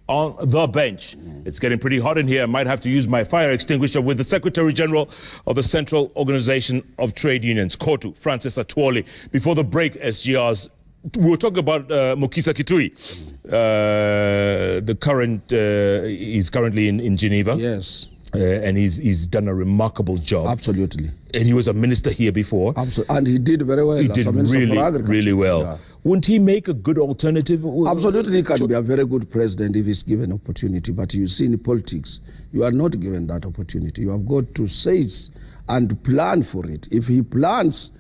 on the bench. It's getting pretty hot in here. I might have to use my fire extinguisher with the Secretary General of the Central Organization of Trade Unions, KOTU, Francis Atwoli. Before the break, SGRs, we were talking about Mukisa Kitui. He's currently in Geneva. Yes. And he's done a remarkable job. Absolutely. And he was a minister here before. Absolutely. And he did very well. He did really well. Yeah. Wouldn't he make a good alternative? Absolutely, he can be a very good president if he's given opportunity. But you see, in politics, you are not given that opportunity. You have got to seize and plan for it. If he plans,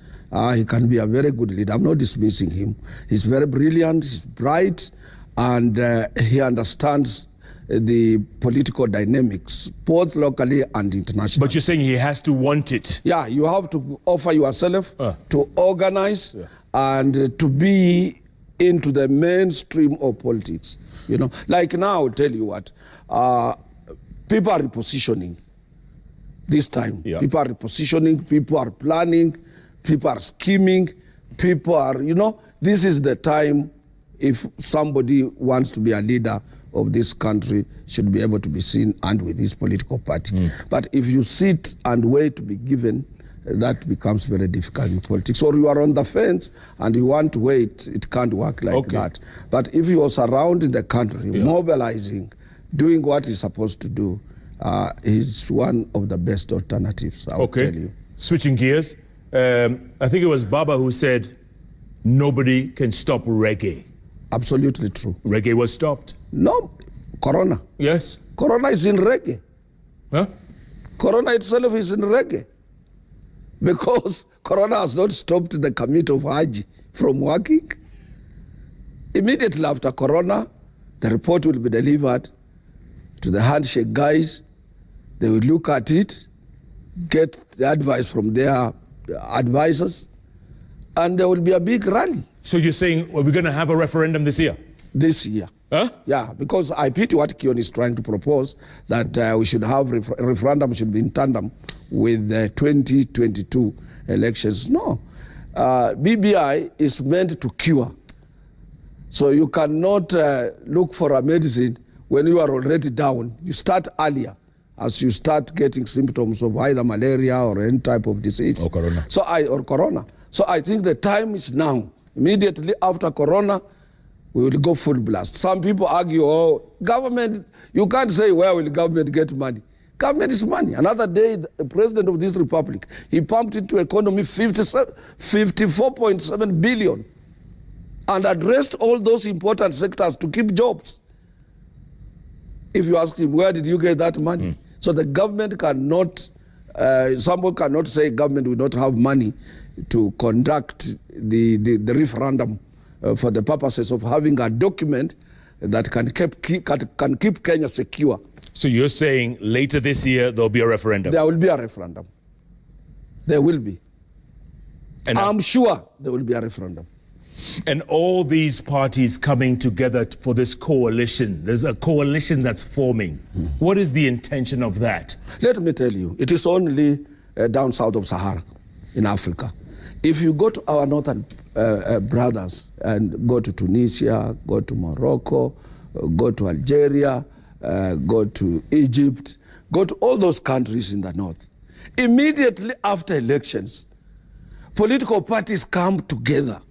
he can be a very good leader. I'm not dismissing him. He's very brilliant, he's bright, and he understands the political dynamics, both locally and internationally. But you're saying he has to want it? Yeah, you have to offer yourself to organize and to be into the mainstream of politics. You know, like now, I'll tell you what, people are repositioning this time. Yeah. People are repositioning, people are planning, people are scheming, people are, you know, this is the time if somebody wants to be a leader of this country should be able to be seen and with his political party. But if you sit and wait to be given, that becomes very difficult in politics. Or you are on the fence and you want to wait, it can't work like that. But if you are surrounding the country, mobilizing, doing what he's supposed to do, is one of the best alternatives, I will tell you. Switching gears, I think it was Baba who said, nobody can stop reggae. Absolutely true. Reggae was stopped. No, Corona. Yes. Corona is in reggae. Huh? Corona itself is in reggae. Because Corona has not stopped the committee of Hajj from working. Immediately after Corona, the report will be delivered to the handshake guys. They will look at it, get the advice from their advisors, and there will be a big rally. So you're saying, well, we're going to have a referendum this year? This year. Huh? Yeah, because I pity what Kion is trying to propose, that we should have referendum should be in tandem with the 2022 elections. No. BBI is meant to cure. So you cannot look for a medicine when you are already down. You start earlier as you start getting symptoms of either malaria or any type of disease. Or corona. Or corona. So I think the time is now. Immediately after Corona, we will go full blast. Some people argue, oh, government, you can't say, where will government get money? Government is money. Another day, the president of this republic, he pumped into economy 54.7 billion and addressed all those important sectors to keep jobs. If you ask him, where did you get that money? So the government cannot, someone cannot say government will not have money to conduct the referendum for the purposes of having a document that can keep Kenya secure. So you're saying later this year there'll be a referendum? There will be a referendum. There will be. And I'm sure there will be a referendum. And all these parties coming together for this coalition, there's a coalition that's forming. What is the intention of that? Let me tell you, it is only down south of Sahara in Africa. If you go to our northern brothers and go to Tunisia, go to Morocco, go to Algeria, go to Egypt, go to all those countries in the north, immediately after elections, political parties come together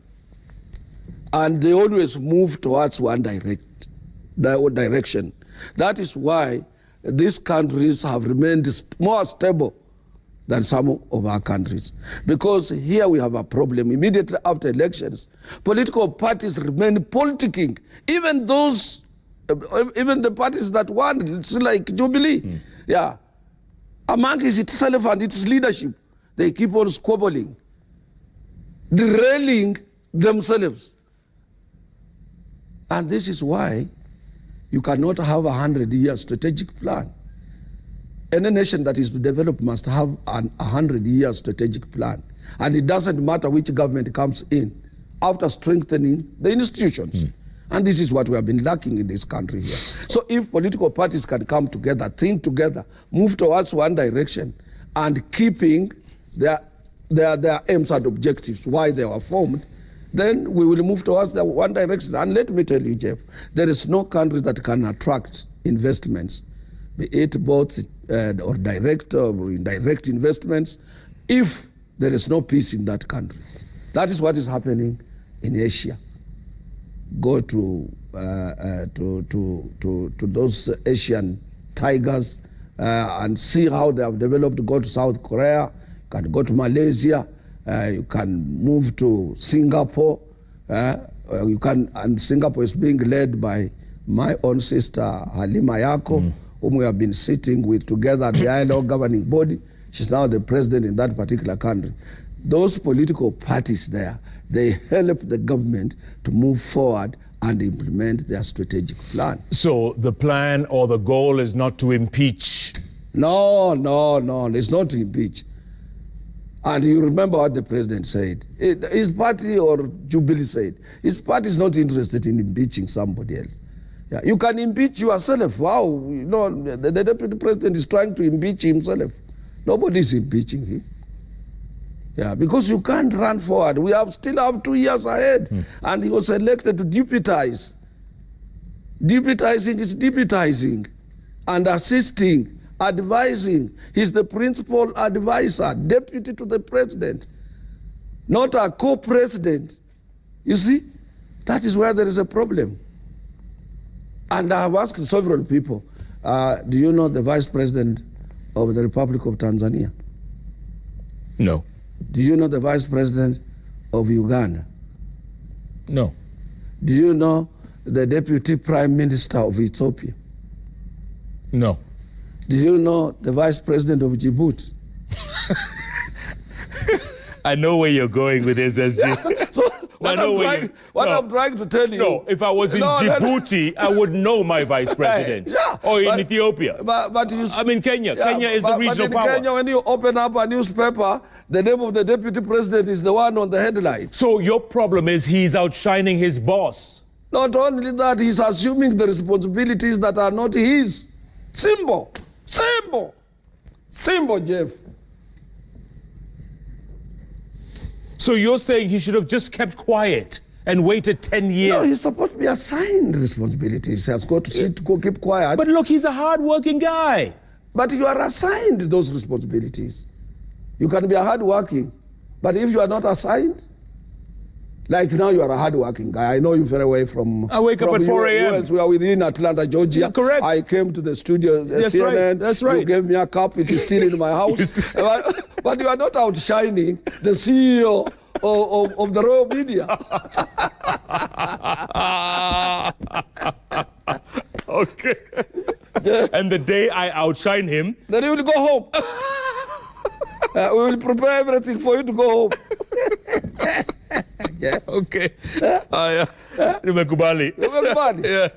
and they always move towards one direction. That is why these countries have remained more stable than some of our countries. Because here we have a problem. Immediately after elections, political parties remain politicking. Even the parties that won, it's like Jubilee. Yeah. Among itself and its leadership, they keep on squabbling, derailing themselves. And this is why you cannot have a 100-year strategic plan. Any nation that is to develop must have a 100-year strategic plan. And it doesn't matter which government comes in after strengthening the institutions. And this is what we have been lacking in this country here. So if political parties can come together, think together, move towards one direction, and keeping their aims and objectives, why they were formed, then we will move towards the one direction. And let me tell you, Jeff, there is no country that can attract investments, be it both or direct or indirect investments, if there is no peace in that country. That is what is happening in Asia. Go to those Asian tigers and see how they have developed. Go to South Korea, you can go to Malaysia, you can move to Singapore. You can, and Singapore is being led by my own sister Halima Yako, whom we have been sitting with together at the ILO governing body. She's now the president in that particular country. Those political parties there, they help the government to move forward and implement their strategic plan. So the plan or the goal is not to impeach? No, it's not to impeach. And you remember what the president said. His party or Jubilee said, his party is not interested in impeaching somebody else. Yeah, you can impeach yourself. Wow, you know, the deputy president is trying to impeach himself. Nobody is impeaching him. Yeah, because you can't run forward. We still have 2 years ahead. And he was elected to deputize. Deputizing is deputizing and assisting, advising. He's the principal advisor, deputy to the president, not a co-president. You see, that is where there is a problem. And I have asked several people, do you know the vice president of the Republic of Tanzania? No. Do you know the vice president of Uganda? No. Do you know the deputy prime minister of Ethiopia? No. Do you know the vice president of Djibouti? I know where you're going with this, SG. So what I'm trying to tell you... No, if I was in Djibouti, I would know my vice president. Yeah, or in Ethiopia. But you, I'm in Kenya. Yeah, Kenya is the regional power. But in Kenya, when you open up a newspaper, the name of the deputy president is the one on the headline. So your problem is he's outshining his boss. Not only that, he's assuming the responsibilities that are not his. Simple, Jeff. So you're saying he should have just kept quiet and waited 10 years? No, he's supposed to be assigned responsibilities. He has got to sit, go keep quiet. But look, he's a hard-working guy. But you are assigned those responsibilities. You can be a hard-working, but if you are not assigned, like now you are a hard-working guy. I know you very well from... I wake up at 4 a.m. We are within Atlanta, Georgia. Yeah, correct. I came to the studio, That's CNN. right. That's right. You gave me a cup. It is still in my house. But you are not outshining the CEO of the Royal Media. Okay. Yeah. And the day I outshine him... Then you will go home. We will prepare everything for you to go home. Yeah. Okay. Nimekubali. Yeah.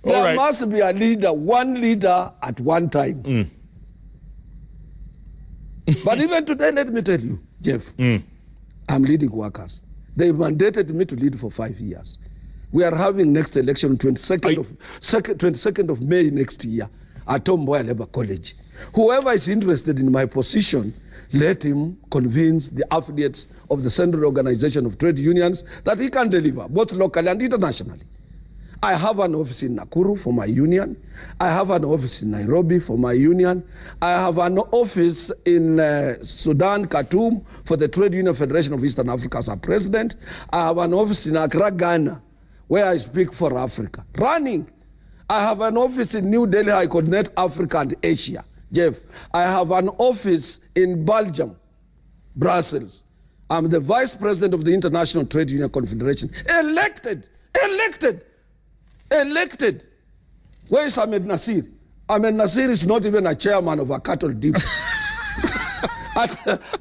There must be a leader, one leader at one time. But even today, let me tell you, Jeff, I'm leading workers. They mandated me to lead for 5 years. We are having next election 22nd of May next year at Tom Mboya Labour College. Whoever is interested in my position, let him convince the affiliates of the Central Organization of Trade Unions that he can deliver, both locally and internationally. I have an office in Nakuru for my union. I have an office in Nairobi for my union. I have an office in Sudan, Khartoum, for the Trade Union Federation of Eastern Africa as a president. I have an office in Accra, Ghana, where I speak for Africa. Running. I have an office in New Delhi. I coordinate Africa and Asia. Jeff, I have an office in Belgium, Brussels. I'm the vice president of the International Trade Union Confederation. Elected. Where is Ahmed Nasir? Ahmed Nasir is not even a chairman of a cattle depot.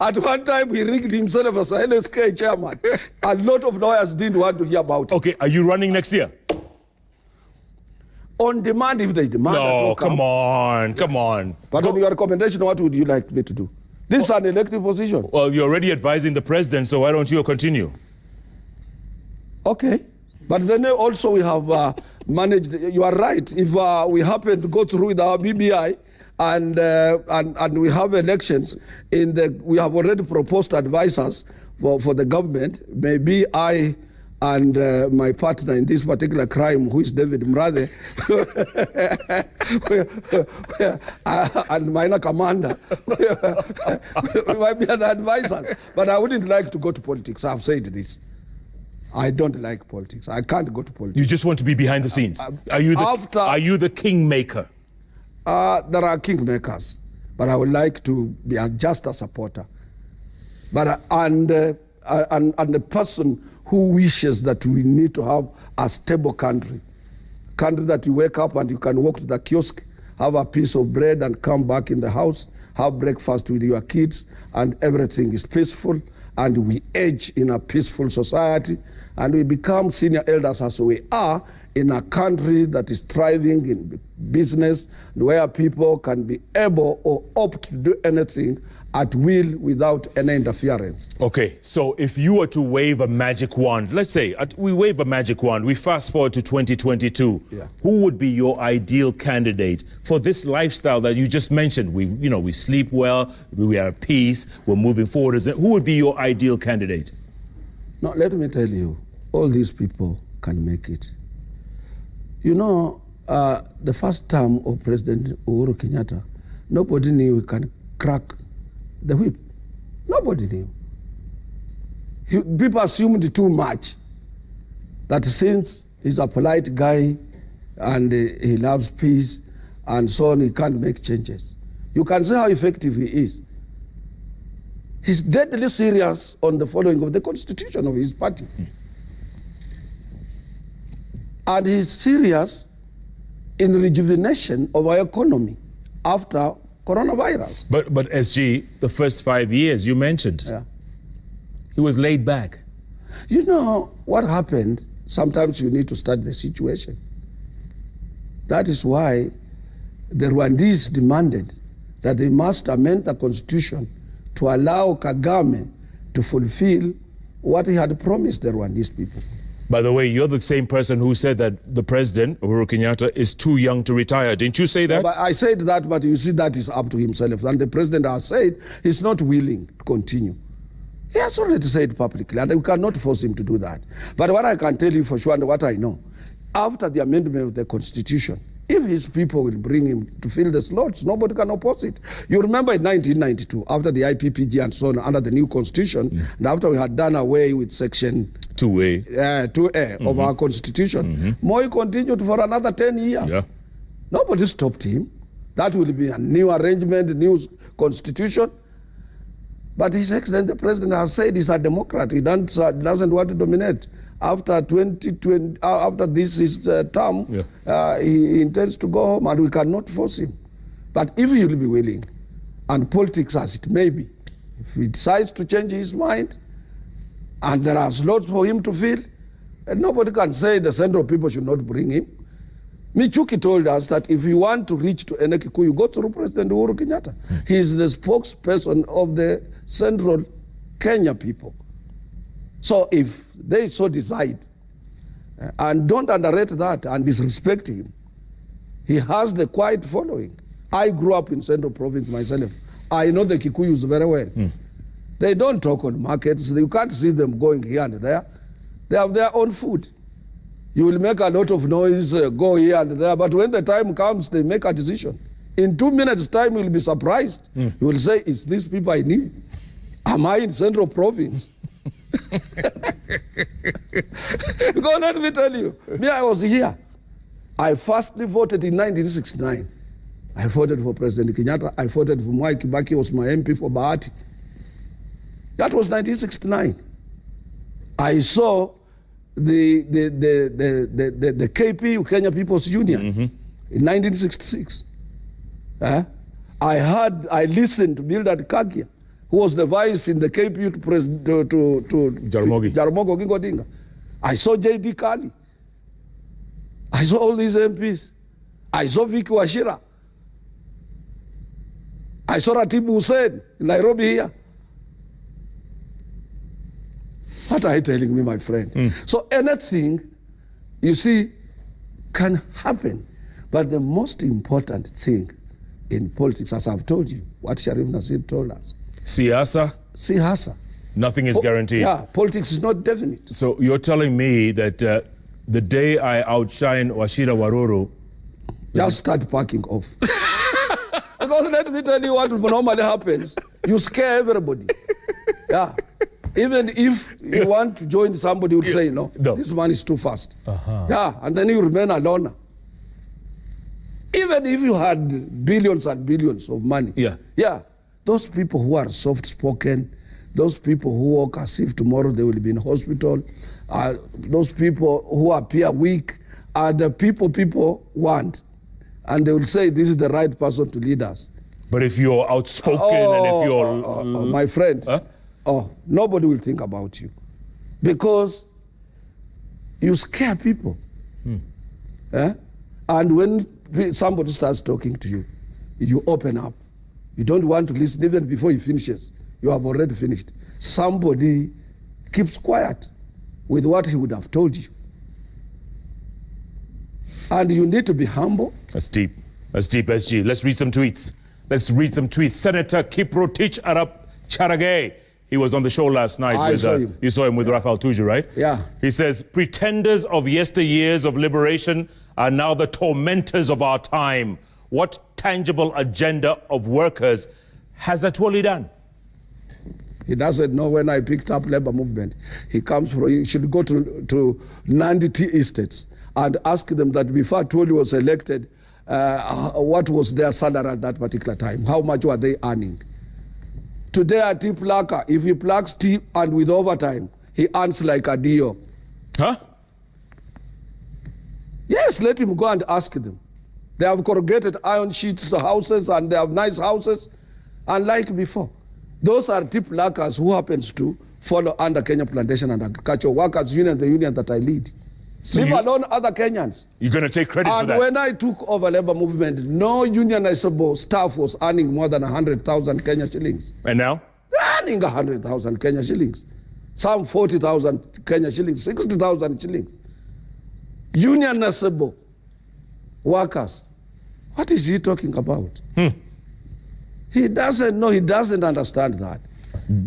At one time, he rigged himself as a LSK chairman. A lot of lawyers didn't want to hear about it. Okay, are you running next year? On demand, if they demand. No, come on. But on your recommendation, what would you like me to do? This is an elective position. Well, you're already advising the president, so why don't you continue? Okay. But then also we have managed, you are right, if we happen to go through with our BBI and we have elections, we have already proposed advisors for the government, maybe I and my partner in this particular crime, who is David Mrathe, and minor commander, we might be the advisors. But I wouldn't like to go to politics. I've said this. I don't like politics. I can't go to politics. You just want to be behind the scenes. Are you the kingmaker? There are kingmakers, but I would like to be just a supporter. But and the person who wishes that we need to have a stable country that you wake up and you can walk to the kiosk, have a piece of bread and come back in the house, have breakfast with your kids, and everything is peaceful, and we age in a peaceful society, and we become senior elders as we are in a country that is thriving in business, where people can be able or opt to do anything at will without any interference. Okay, so if you were to wave a magic wand, let's say we wave a magic wand, we fast forward to 2022, who would be your ideal candidate for this lifestyle that you just mentioned? We sleep well, we are at peace, we're moving forward. Who would be your ideal candidate? Now, let me tell you, all these people can make it. You know, the first term of President Uhuru Kenyatta, nobody knew he can crack the whip. Nobody knew. People assumed too much, that since he's a polite guy and he loves peace and so on, he can't make changes. You can see how effective he is. He's deadly serious on the following of the constitution of his party. And he's serious in rejuvenation of our economy after coronavirus. But SG, the first 5 years you mentioned, he was laid back. You know what happened? Sometimes you need to study the situation. That is why the Rwandese demanded that they must amend the constitution to allow Kagame to fulfill what he had promised the Rwandese people. By the way, you're the same person who said that the president, Uhuru Kenyatta, is too young to retire. Didn't you say that? But I said that, but you see, that is up to himself. And the president has said he's not willing to continue. He has already said publicly, and we cannot force him to do that. But what I can tell you for sure, and what I know, after the amendment of the constitution, if his people will bring him to fill the slots, nobody can oppose it. You remember in 1992, after the IPPG and so on, under the new constitution, and after we had done away with section 2A of our constitution, Moi continued for another 10 years. Yeah. Nobody stopped him. That will be a new arrangement, new constitution. But His Excellency the President has said he's a Democrat. He doesn't want to dominate. After 2020, after this is term, he intends to go home, and we cannot force him. But if he will be willing, and politics as it may be, if he decides to change his mind, and there are slots for him to fill, and nobody can say the central people should not bring him. Michuki told us that if you want to reach to Ene Kikuyu, go through President Uhuru Kenyatta. He is the spokesperson of the central Kenya people. So if they so decide, and don't underrate that and disrespect him, he has the quiet following. I grew up in Central Province myself. I know the Kikuyus very well. They don't talk on markets. You can't see them going here and there. They have their own food. You will make a lot of noise, go here and there, but when the time comes, they make a decision. In 2 minutes' time, you'll be surprised. You will say, is this people I knew? Am I in Central Province? Because let me tell you, me, I was here. I firstly voted in 1969. I voted for President Kenyatta. I voted for Mwai Kibaki, was my MP for Bahati. That was 1969. I saw the KP, Kenya People's Union, in 1966. I listened to Bildad Kagia, who was the vice in the KPU to Jaramogi Oginga Odinga. I saw J.D. Kali. I saw all these MPs. I saw Vicky Wachira. I saw Ratibu Hussein in Nairobi here. What are you telling me, my friend? So anything, you see, can happen. But the most important thing in politics, as I've told you, what Sharif Nasir told us. Siasa? Siasa. Nothing is guaranteed. Yeah, politics is not definite. So you're telling me that the day I outshine Wachira Waruru... Just start packing off. Because let me tell you what normally happens. You scare everybody. Yeah. Even if you want to join somebody, would say, no, this man is too fast. Yeah, and then you remain alone. Even if you had billions and billions of money. Yeah, those people who are soft-spoken, those people who walk as if tomorrow they will be in hospital, those people who appear weak are the people want. And they will say, this is the right person to lead us. But if you're outspoken and if you're... my friend, nobody will think about you. Because you scare people. And when somebody starts talking to you, you open up. You don't want to listen even before he finishes. You have already finished. Somebody keeps quiet with what he would have told you. And you need to be humble. That's deep. That's deep, SG. Let's read some tweets. Senator Kiprotich Arap Charagay. He was on the show last night. You saw him with Raphael Tuju, right? Yeah. He says, pretenders of yesteryears of liberation are now the tormentors of our time. What tangible agenda of workers has Atwoli done? He doesn't know. When I picked up labor movement, he should go to Nandi tea estates and ask them that before Atwoli was elected, what was their salary at that particular time? How much were they earning? Today a tea plucker, if he plucks tea and with overtime, he earns like a deal. Huh? Yes, let him go and ask them. They have corrugated iron sheets houses and they have nice houses, unlike before. Those are tea pluckers who happens to follow under Kenya Plantation and Agriculture Workers Union, the union that I lead. So leave alone other Kenyans. You're going to take credit for that? And when I took over labor movement, no unionizable staff was earning more than 100,000 Kenya shillings. And now? Earning 100,000 Kenya shillings. Some 40,000 Kenya shillings, 60,000 shillings. Unionizable workers. What is he talking about? He doesn't know, he doesn't understand that.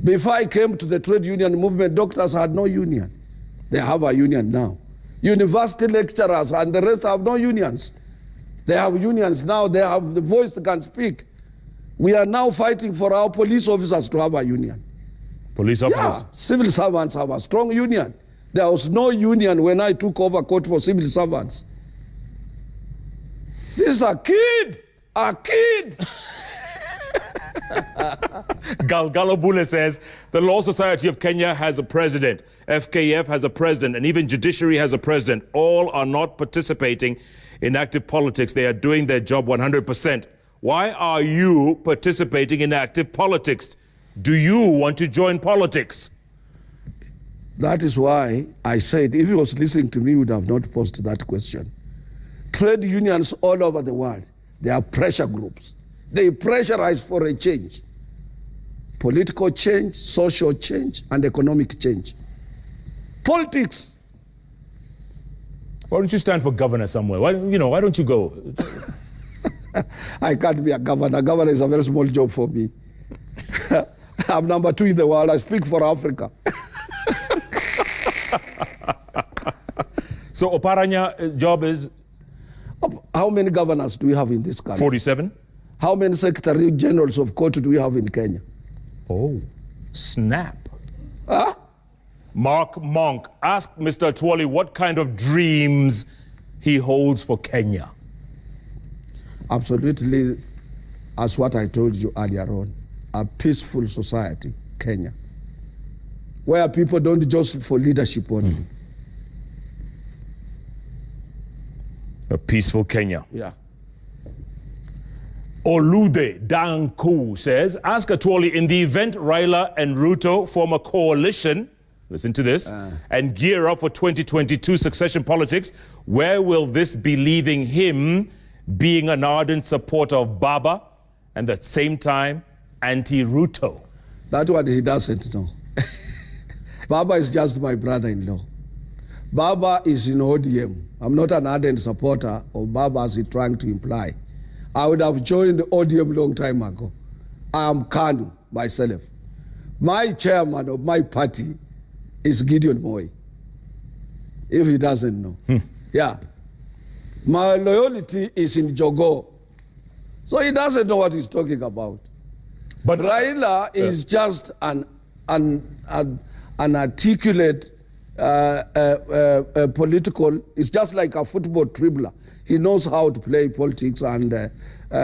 Before I came to the trade union movement, doctors had no union. They have a union now. University lecturers and the rest have no unions. They have unions now, they have the voice that can speak. We are now fighting for our police officers to have a union. Police officers? Yeah, civil servants have a strong union. There was no union when I took over court for civil servants. This is a kid! Galgalo Bule says, the Law Society of Kenya has a president, FKF has a president, and even judiciary has a president. All are not participating in active politics. They are doing their job 100%. Why are you participating in active politics? Do you want to join politics? That is why I said, if he was listening to me, he would have not posed that question. Trade unions all over the world, they are pressure groups. They pressurize for a change. Political change, social change, and economic change. Politics. Why don't you stand for governor somewhere? Why don't you go? I can't be a governor. Governor is a very small job for me. I'm number 2 in the world. I speak for Africa. So Oparanya's job is? How many governors do we have in this country? 47. How many secretary generals of court do we have in Kenya? Oh, snap. Huh? Mark Monk, ask Mr. Atwoli what kind of dreams he holds for Kenya. Absolutely, as what I told you earlier on, a peaceful society, Kenya, where people don't just for leadership only. A peaceful Kenya. Yeah. Olude Danku says, ask Atwoli, in the event Raila and Ruto form a coalition, listen to this, and gear up for 2022 succession politics, where will this be leaving him being an ardent supporter of Baba and at the same time anti-Ruto? That one he doesn't know. Baba is just my brother-in-law. Baba is in ODM. I'm not an ardent supporter of Baba as he's trying to imply. I would have joined ODM long time ago. I am Kanu myself. My chairman of my party is Gideon Moi, if he doesn't know. Yeah. My loyalty is in Jogo. So he doesn't know what he's talking about. But Raila is just an articulate political, it's just like a football dribbler. He knows how to play politics, and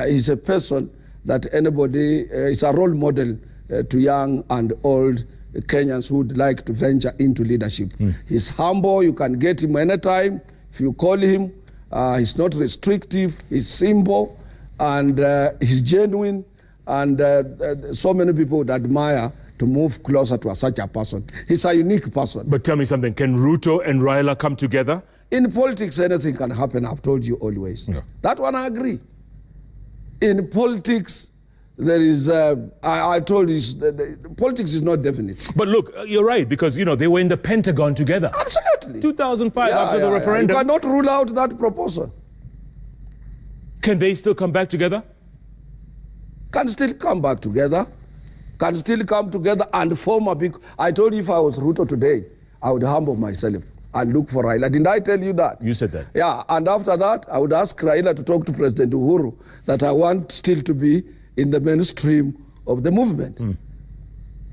he's a person that anybody, is a role model to young and old Kenyans who would like to venture into leadership. He's humble, you can get him anytime if you call him. He's not restrictive, he's simple, and he's genuine, and so many people would admire to move closer to such a person. He's a unique person. But tell me something, can Ruto and Raila come together? In politics, anything can happen, I've told you always. Yeah. That one I agree. In politics, there is, I told you, politics is not definite. But look, you're right, because, you know, they were in the Pentagon together. Absolutely. 2005, after the referendum. You cannot rule out that proposal. Can they still come back together? Can still come back together. Can still come together and form a big... I told you if I was Ruto today, I would humble myself and look for Raila. Didn't I tell you that? You said that. Yeah, and after that, I would ask Raila to talk to President Uhuru that I want still to be in the mainstream of the movement.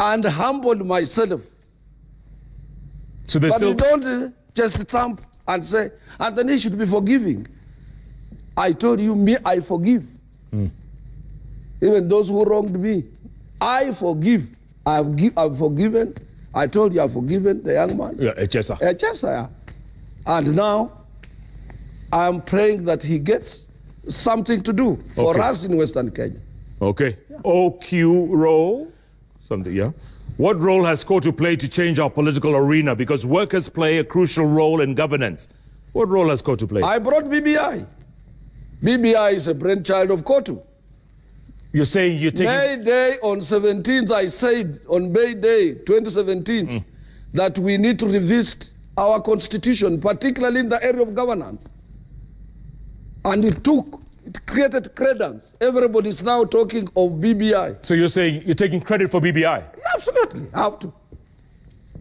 And humble myself. So they But still... you don't just thump and say, and then he should be forgiving. I told you, me, I forgive. Even those who wronged me, I forgive. I've forgiven. I told you I've forgiven the young man. Yeah, Echesa. Echesa. And now I'm praying that he gets something to do for us in Western Kenya. Okay. Yeah. OQ role? Something, yeah. What role has Kotu played to change our political arena? Because workers play a crucial role in governance. What role has Kotu played? I brought BBI. BBI is a brainchild of Kotu. You're saying you're taking... May Day on 17th, I said on May Day 2017 that we need to revisit our constitution, particularly in the area of governance. And it created credence. Everybody's now talking of BBI. So you're saying you're taking credit for BBI? Absolutely, I have to.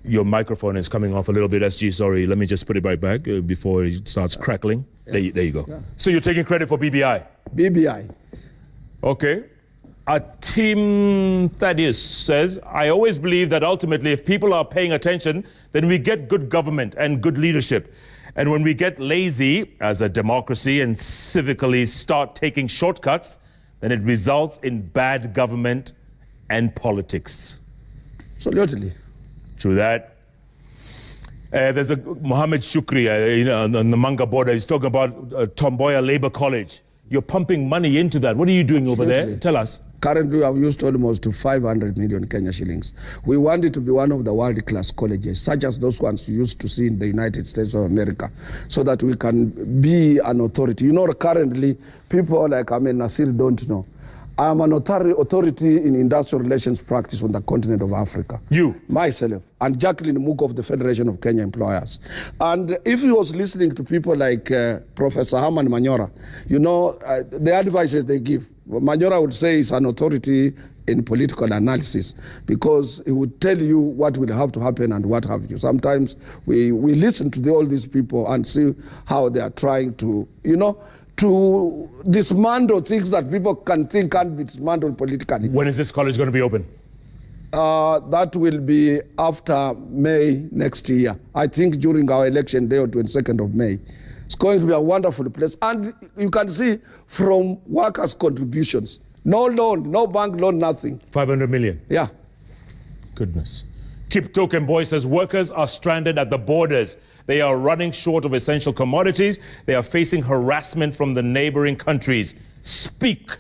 Your microphone is coming off a little bit, SG. Sorry, let me just put it right back before it starts crackling. There you go. Yeah. So you're taking credit for BBI? BBI. Okay. Team Thaddeus says, I always believe that ultimately if people are paying attention, then we get good government and good leadership. And when we get lazy as a democracy and civically start taking shortcuts, then it results in bad government and politics. Absolutely. True that. There's a Mohammed Shukri on the Manga border. He's talking about Tomboya Labour College. You're pumping money into that. What are you doing over there? Tell us. Currently, we have used almost 500 million Kenya shillings. We want it to be one of the world-class colleges, such as those ones you used to see in the United States of America, so that we can be an authority. You know, currently, people like Nasir don't know. I am an authority in industrial relations practice on the continent of Africa. You? Myself. And Jacqueline Muko of the Federation of Kenya Employers. And if he was listening to people like Professor Herman Manyora, you know, the advices they give, Manyora would say he's an authority in political analysis because he would tell you what will have to happen and what have you. Sometimes we listen to all these people and see how they are trying to, you know, to dismantle things that people can think can't be dismantled politically. When is this college going to be open? That will be after May next year. I think during our election day on 22nd of May. It's going to be a wonderful place. And you can see from workers' contributions. No loan, no bank loan, nothing. 500 million? Yeah. Goodness. Kip Token Boy says workers are stranded at the borders. They are running short of essential commodities. They are facing harassment from the neighboring countries. Speak,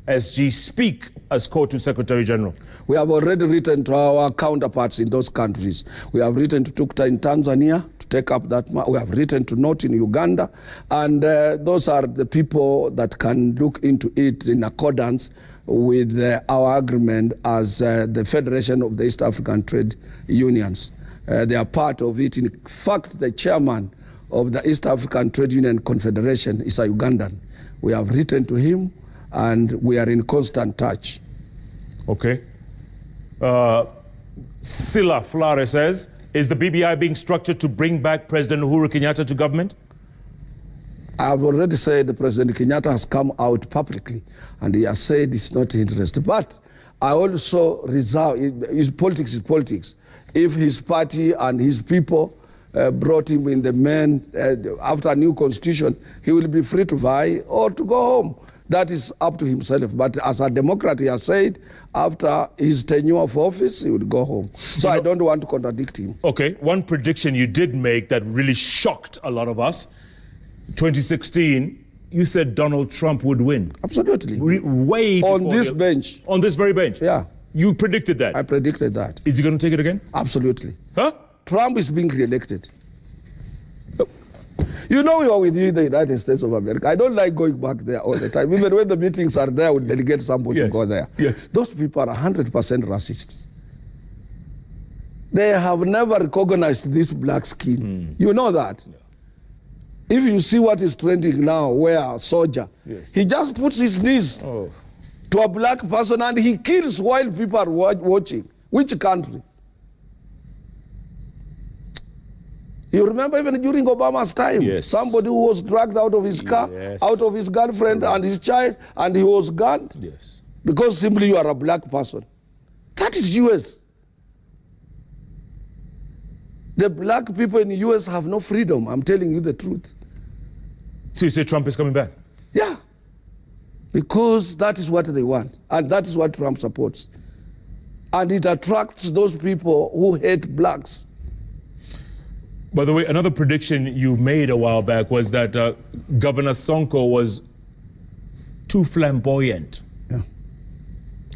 SG, speak as Kotu Secretary General. We have already written to our counterparts in those countries. We have written to Tukta in Tanzania to take up that. We have written to Not in Uganda. And those are the people that can look into it in accordance with our agreement as the Federation of the East African Trade Unions. They are part of it. In fact, the chairman of the East African Trade Union Confederation is a Ugandan. We have written to him and we are in constant touch. Okay. Sila Flare says, is the BBI being structured to bring back President Uhuru Kenyatta to government? I've already said President Kenyatta has come out publicly and he has said it's not interested. But I also reserve, his politics is politics. If his party and his people brought him in the main after a new constitution, he will be free to vie or to go home. That is up to himself. But as a Democrat, he has said after his tenure of office, he would go home. So I don't want to contradict him. Okay, one prediction you did make that really shocked a lot of us. 2016, you said Donald Trump would win. Absolutely. Way on this bench. On this very bench? Yeah. You predicted that? I predicted that. Is he going to take it again? Absolutely. Huh? Trump is being re-elected. You know, we are with you in the United States of America. I don't like going back there all the time. Even when the meetings are there, we'll delegate somebody to go there. Yes. Those people are 100% racists. They have never recognized this black skin. You know that. Yeah. If you see what is trending now, where a soldier, he just puts his knees to a black person and he kills while people are watching. Which country? You remember even during Obama's time, somebody who was dragged out of his car, out of his girlfriend and his child, and he was gunned because simply you are a black person. That is US. The black people in the US have no freedom. I'm telling you the truth. So you say Trump is coming back? Yeah. Because that is what they want. And that is what Trump supports. And it attracts those people who hate blacks. By the way, another prediction you made a while back was that Governor Sonko was too flamboyant. Yeah.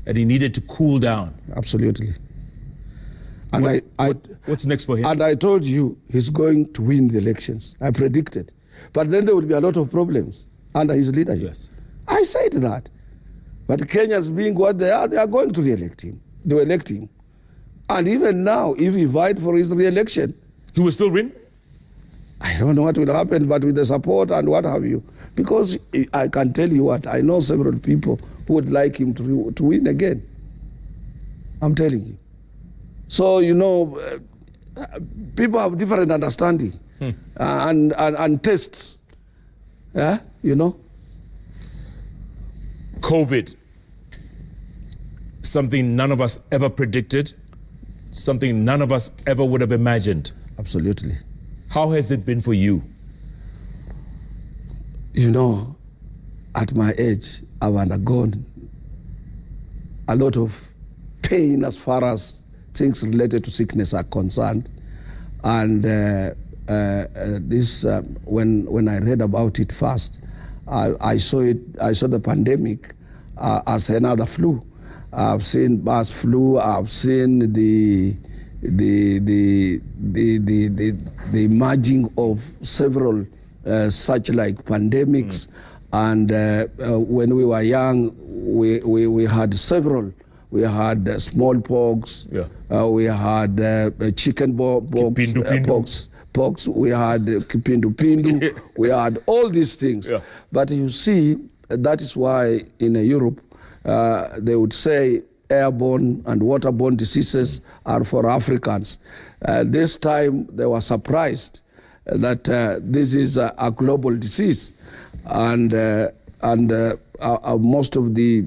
And he needed to cool down. Absolutely. And what's next for him? And I told you he's going to win the elections. I predicted. But then there will be a lot of problems under his leadership. Yes. I said that. But Kenyans being what they are going to re-elect him. They will elect him. And even now, if he vied for his re-election, he will still win? I don't know what will happen, but with the support and what have you. Because I can tell you what, I know several people who would like him to win again. I'm telling you. So, you know, people have different understanding and tastes. Yeah, you know. COVID, something none of us ever predicted, something none of us ever would have imagined. Absolutely. How has it been for you? You know, at my age, I've undergone a lot of pain as far as things related to sickness are concerned. And when I read about it first, I saw the pandemic as another flu. I've seen bird flu. I've seen the emerging of several such like pandemics, and when we were young, we had several. We had smallpox. We had chicken pox. We had kipindupindu. We had all these things. But you see, that is why in Europe they would say airborne and waterborne diseases are for Africans. This time they were surprised that this is a global disease, and most of the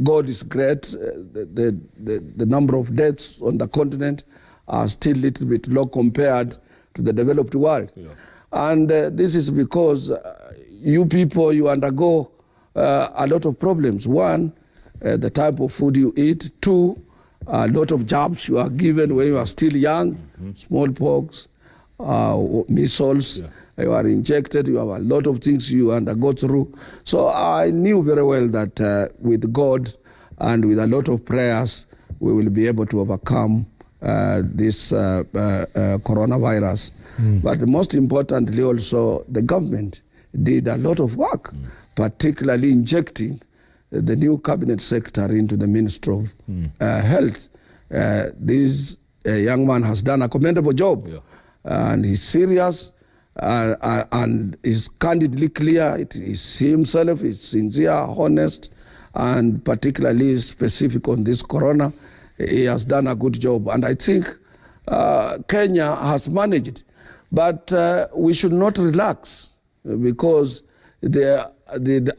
God is great. The number of deaths on the continent are still a little bit low compared to the developed world, and this is because you people, you undergo a lot of problems. One, the type of food you eat. Two, a lot of jabs you are given when you are still young, smallpox, measles, you are injected, you have a lot of things you undergo through. So I knew very well that with God and with a lot of prayers, we will be able to overcome this coronavirus. But most importantly also, the government did a lot of work, particularly injecting the new cabinet secretary into the Ministry of Health. This young man has done a commendable job, and he's serious and is candidly clear. He's himself, he's sincere, honest, and particularly specific on this corona. he has done a good job. And I think Kenya has managed. But we should not relax because the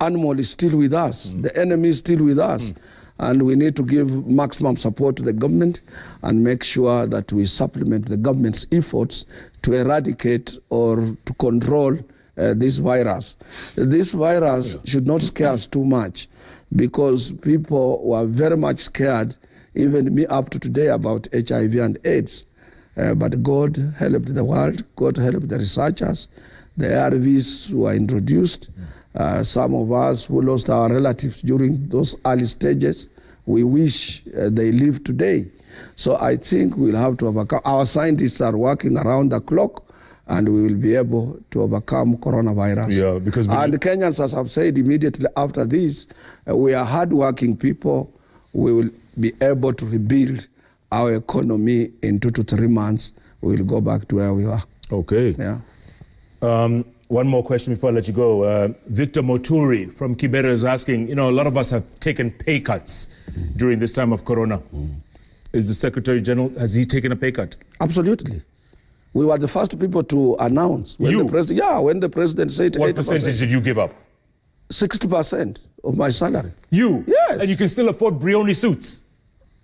animal is still with us. The enemy is still with us. And we need to give maximum support to the government and make sure that we supplement the government's efforts to eradicate or to control this virus. This virus should not scare us too much because people were very much scared, even me up to today, about HIV and AIDS. But God helped the world, God helped the researchers. The ARVs were introduced. Some of us who lost our relatives during those early stages, we wish they live today. So I think we'll have to overcome. Our scientists are working around the clock, and we will be able to overcome coronavirus. Yeah, because and Kenyans, as I've said, immediately after this, we are hardworking people. We will be able to rebuild our economy in 2 to 3 months. We will go back to where we were. Okay. Yeah. One more question before I let you go. Victor Moturi from Kibera is asking, a lot of us have taken pay cuts during this time of corona. Is the Secretary General, has he taken a pay cut? Absolutely. We were the first people to announce. When when the president said what 8%. Percentage did you give up? 60% of my salary. You? Yes. And you can still afford Brioni suits?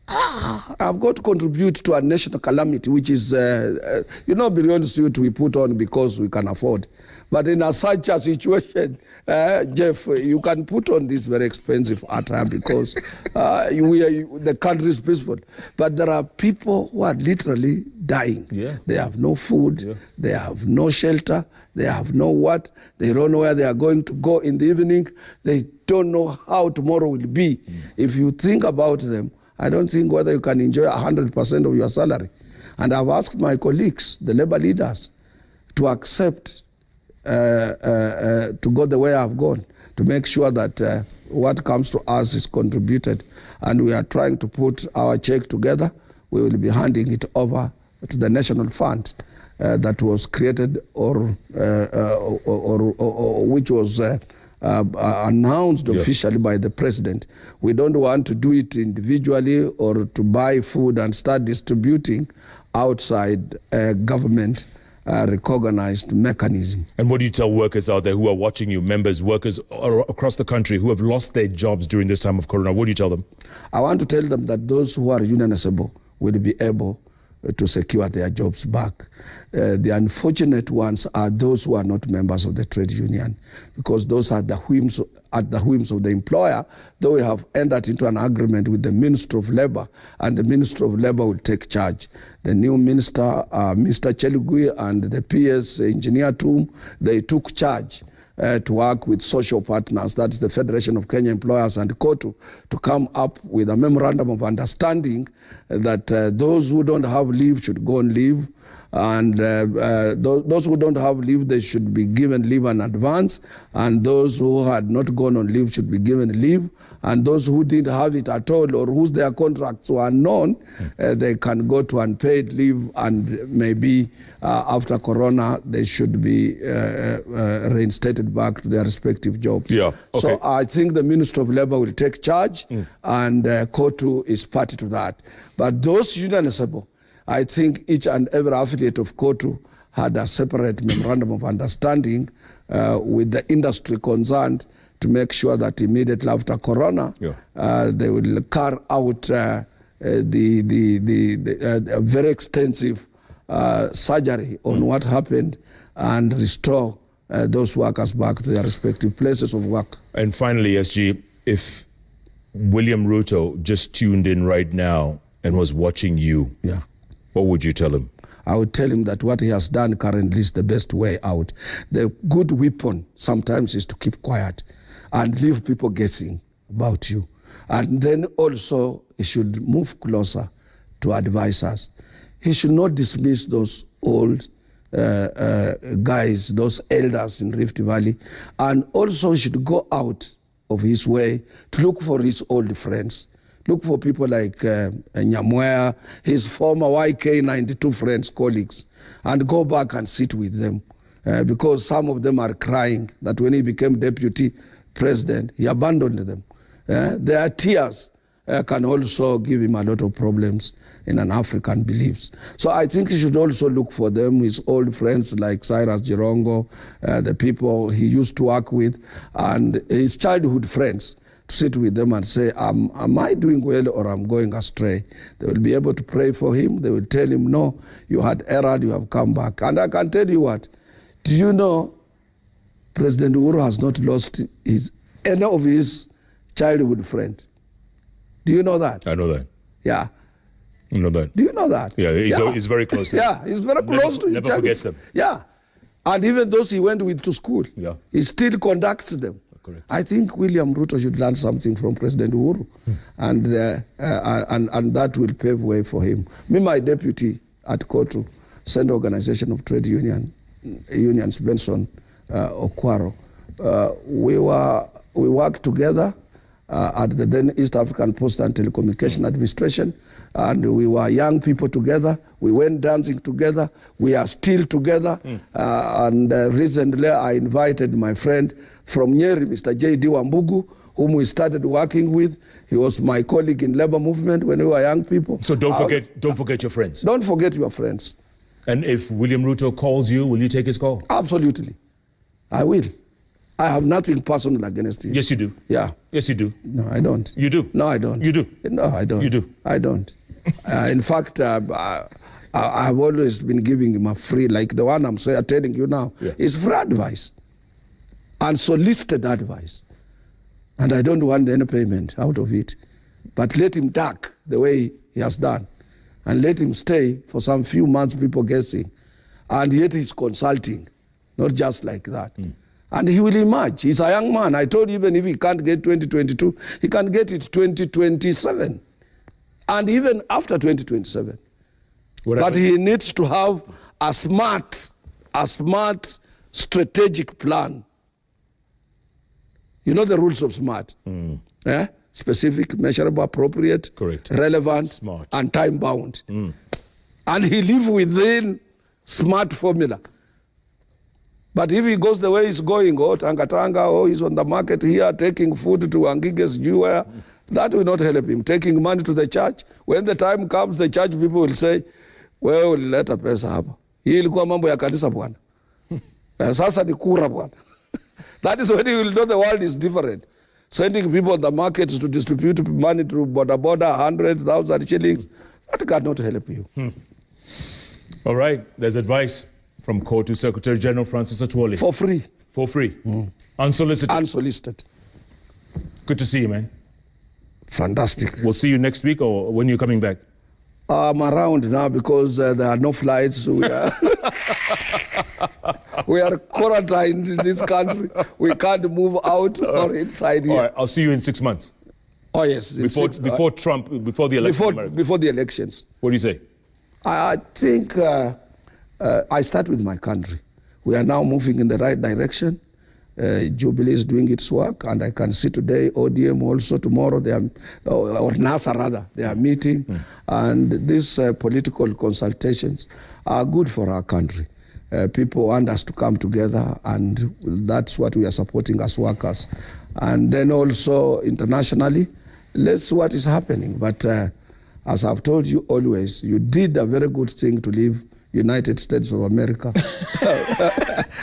I've got to contribute to a national calamity, which is, Brioni suit we put on because we can afford. But in such a situation, Jeff, you can put on this very expensive attire because the country is peaceful. But there are people who are literally dying. Yeah. They have no food, they have no shelter, they have no what, they don't know where they are going to go in the evening, they don't know how tomorrow will be. If you think about them, I don't think whether you can enjoy 100% of your salary. And I've asked my colleagues, the labor leaders, to accept to go the way I've gone, to make sure that what comes to us is contributed. And we are trying to put our check together. We will be handing it over to the national fund that was created or which was announced officially by the president. We don't want to do it individually or to buy food and start distributing outside government recognized mechanism. And what do you tell workers out there who are watching you, workers across the country who have lost their jobs during this time of corona? What do you tell them? I want to tell them that those who are unionizable will be able to secure their jobs back. The unfortunate ones are those who are not members of the trade union, because those are the whims of the employer, though we have entered into an agreement with the Minister of Labour, and the Minister of Labour will take charge. The new minister, Mr. Chelugui, and the PS engineer Tum, they took charge to work with social partners, that's the Federation of Kenya Employers and KOTU, to come up with a memorandum of understanding that those who don't have leave should go on leave, and those who don't have leave, they should be given leave in advance, and those who had not gone on leave should be given leave, and those who didn't have it at all or whose their contracts were known, they can go to unpaid leave, and maybe after corona they should be reinstated back to their respective jobs. Yeah, okay. So I think the Minister of Labour will take charge, and KOTU is party to that. But those unionizable, I think each and every affiliate of KOTU had a separate memorandum of understanding with the industry concerned to make sure that immediately after corona, they will carry out the very extensive surgery on what happened and restore those workers back to their respective places of work. And finally, SG, if William Ruto just tuned in right now and was watching you, what would you tell him? I would tell him that what he has done currently is the best way out. The good weapon sometimes is to keep quiet and leave people guessing about you. And then also he should move closer to advisors. He should not dismiss those old guys, those elders in Rift Valley. And also he should go out of his way to look for his old friends. Look for people like Nyamwea, his former YK92 friends, colleagues, and go back and sit with them. Because some of them are crying that when he became deputy president, he abandoned them. There are tears can also give him a lot of problems in an African beliefs. So I think he should also look for them, his old friends like Cyrus Jirongo, the people he used to work with, and his childhood friends, to sit with them and say, am I doing well or I'm going astray? They will be able to pray for him. They will tell him, no, you had erred, you have come back. And I can tell you what, do you know President Uhuru has not lost any of his childhood friends? Do you know that? I know that. Yeah. You know that. Do you know that? Yeah, he's very close to them. Yeah, he's very close to his Never childhood. forgets them. Yeah. And even those he went with to school, he still conducts them. Correct. I think William Ruto should learn something from President Uhuru, and that will pave way for him. Me, my deputy at KOTU, Central Organization of Trade Unions, Benson Okwaro, we worked together at the then East African Post and Telecommunication Administration, and we were young people together. We went dancing together. We are still together. And recently I invited my friend from Nyeri, Mr. J.D. Wambugu, whom we started working with. He was my colleague in labor movement when we were young people. So don't forget your friends. Don't forget your friends. And if William Ruto calls you, will you take his call? Absolutely. I will. I have nothing personal against him. Yes, you do. Yeah. Yes, you do. No, I don't. You do. No, I don't. You do. No, I don't. You do. I don't. In fact, I've always been giving him a free, like the one I'm telling you now, is free advice. Unsolicited advice. And I don't want any payment out of it. But let him duck the way he has done. And let him stay for some few months, people guessing. And yet he's consulting. Not just like that. And he will emerge. He's a young man. I told you, even if he can't get 2022, he can get it 2027. And even after 2027. But he needs to have a smart strategic plan. You know the rules of SMART. Specific, measurable, appropriate, correct, relevant, smart, and time-bound. And he lives within SMART formula. But if he goes the way he's going, Tanga, he's on the market here, taking food to Angige's Jewel, that will not help him. Taking money to the church, when the time comes, the church people will say, well, let a pesa hapa. Hii ilikuwa mambo ya kanisa bwana. Sasa ni kura bwana. That is when you will know the world is different. Sending people on the markets to distribute money to border, 100,000 shillings, that cannot help you. All right, there's advice from KOTU Secretary General Francis Atwoli. For free. For free. Unsolicited. Unsolicited. Good to see you, man. Fantastic. We'll see you next week, or when you're coming back? I'm around now because there are no flights. We are quarantined in this country. We can't move out or inside here. All right, I'll see you in 6 months. Oh, yes. Before the election. Before the elections. What do you say? I think I start with my country. We are now moving in the right direction. Jubilee is doing its work, and I can see today ODM also tomorrow they are, or NASA rather, they are meeting, and these political consultations are good for our country. People want us to come together, and that's what we are supporting as workers. And then also internationally, let's see what is happening. But as I've told you always, you did a very good thing to leave United States of America.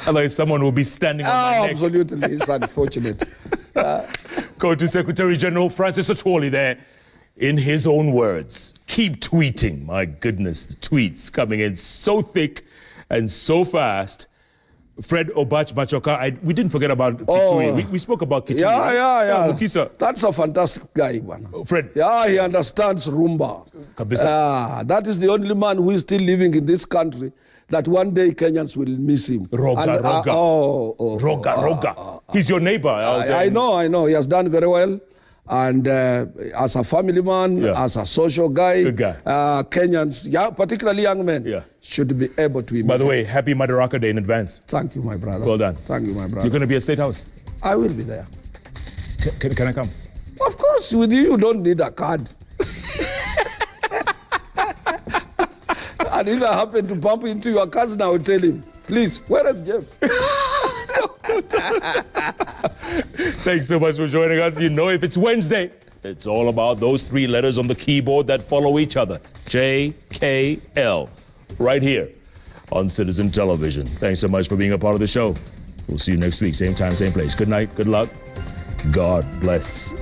Otherwise someone will be standing on my neck. Absolutely, it's unfortunate. KOTU Secretary General Francis Atwoli there, in his own words. Keep tweeting. My goodness, the tweets coming in so thick and so fast. Fred Obach Machoka, we didn't forget about Kitui. We spoke about Kitui. Yeah. Mukisa. That's a fantastic guy, man. Fred. Yeah, he understands rumba. That is the only man who is still living in this country that one day Kenyans will miss him. Roga. He's your neighbor. I know. He has done very well. And as a family man, as a social guy, good guy. Kenyans, particularly young men, should be able to imitate. By the way, happy Madaraka Day in advance. Thank you, my brother. Well done. Thank you, my brother. You're going to be at State House? I will be there. Can I come? Of course, with you don't need a card. And if I happen to bump into your cousin, I will tell him, please, where is Jeff? Thanks so much for joining us. You know, if it's Wednesday, It's all about those 3 letters on the keyboard that follow each other. JKL. Right here on Citizen Television. Thanks so much for being a part of the show. We'll see you next week. Same time, same place. Good night. Good luck. God bless.